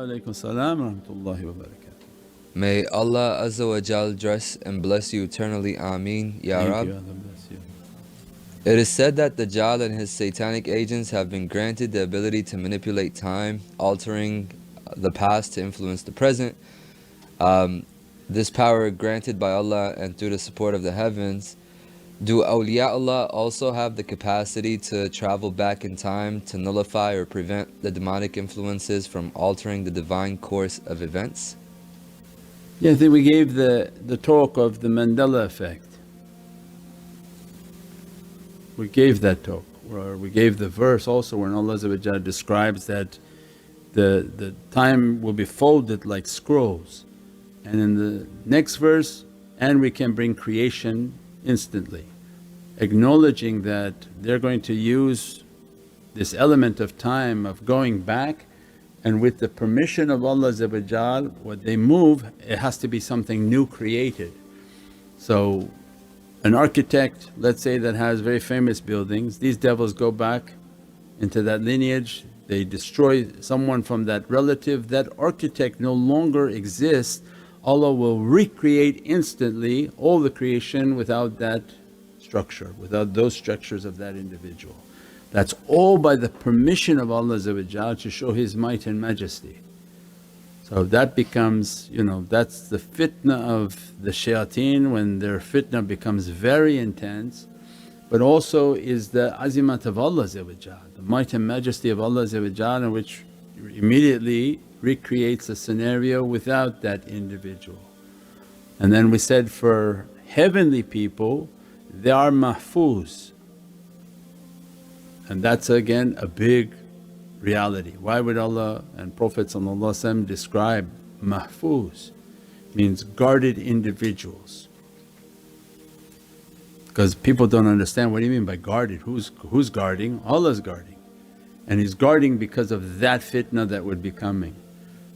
Alaykum salam wa rahmatullahi wa barakatuh. May Allah Azza wa Jal dress and bless you eternally, Ameen, Ya Thank Rab. you, Allah bless you. It is said that Dajjal and his satanic agents have been granted the ability to manipulate time, altering the past to influence the present. This power granted by Allah and through the support of the heavens. Do awliyaullah also have the capacity to travel back in time to nullify or prevent the demonic influences from altering the divine course of events? Yeah, I think we gave the talk of the Mandela effect. We gave that talk, or we gave the verse also when Allah describes that the time will be folded like scrolls, and in the next verse, and we can bring creation instantly, acknowledging that they're going to use this element of time of going back, and with the permission of Allah what they move, it has to be something new created. So an architect, let's say, that has very famous buildings, these devils go back into that lineage, they destroy someone from that relative, that architect no longer exists. Allah will recreate instantly all the creation without that structure, without those structures of that individual. That's all by the permission of Allah to show His might and majesty. So that becomes, that's the fitna of the shayateen when their fitna becomes very intense, but also is the azimat of Allah, the might and majesty of Allah, which immediately recreates a scenario without that individual. And then we said for heavenly people, they are mahfuz, and that's again a big reality. Why would Allah and Prophet describe mahfuz? Means guarded individuals. Because people don't understand, what do you mean by guarded? Who's guarding? Allah's guarding, and He's guarding because of that fitna that would be coming.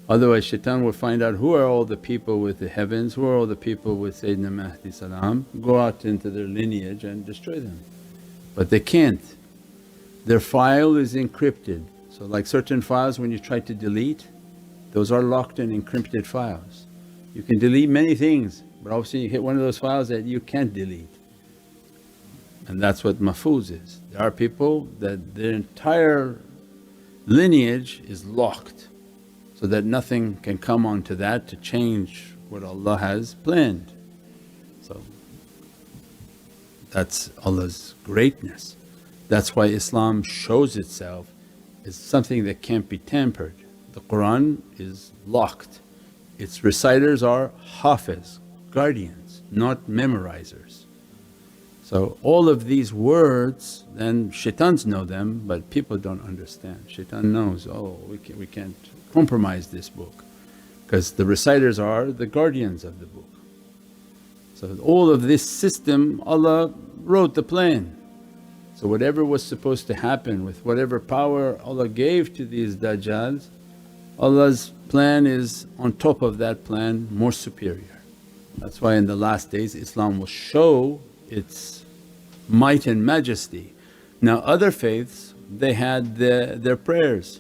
Otherwise shaitan will find out who are all the people with the heavens, who are all the people with Sayyidina Mahdi salam, go out into their lineage and destroy them. But they can't, their file is encrypted. So like certain files when you try to delete, those are locked in encrypted files. You can delete many things, but obviously you hit one of those files that you can't delete, and that's what mahfuz is. There are people that their entire lineage is locked, so that nothing can come onto that to change what Allah has planned. So that's Allah's greatness. That's why Islam shows itself as something that can't be tampered. The Qur'an is locked, its reciters are hafiz, guardians, not memorizers. So all of these words, then shaitans know them but people don't understand. Shaitan knows, oh we can't compromise this book, because the reciters are the guardians of the book. So all of this system Allah wrote the plan. So whatever was supposed to happen with whatever power Allah gave to these dajjals, Allah's plan is on top of that plan, more superior. That's why in the last days Islam will show its might and majesty. Now other faiths, they had their prayers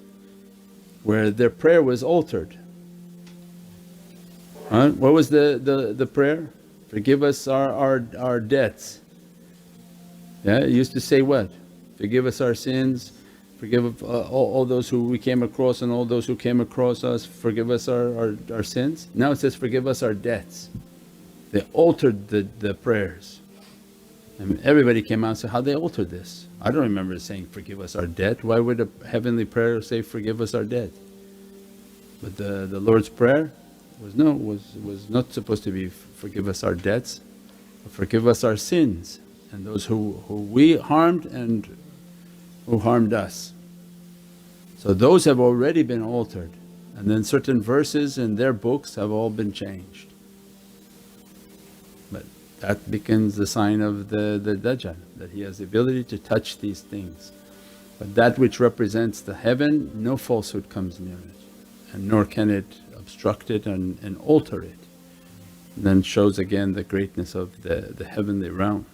where their prayer was altered. What was the prayer? Forgive us our debts. Yeah, it used to say what? Forgive us our sins, forgive all those who we came across and all those who came across us, forgive us our sins. Now it says forgive us our debts. They altered the prayers, and everybody came out and said, how they altered this? I don't remember saying forgive us our debt. Why would a heavenly prayer say forgive us our debt? But the Lord's prayer was not supposed to be forgive us our debts, but forgive us our sins and those who we harmed and who harmed us. So those have already been altered, and then certain verses in their books have all been changed. But that becomes the sign of the dajjal, that he has the ability to touch these things. But that which represents the heaven, no falsehood comes near it, and nor can it obstruct it and alter it. Then shows again the greatness of the heavenly realm.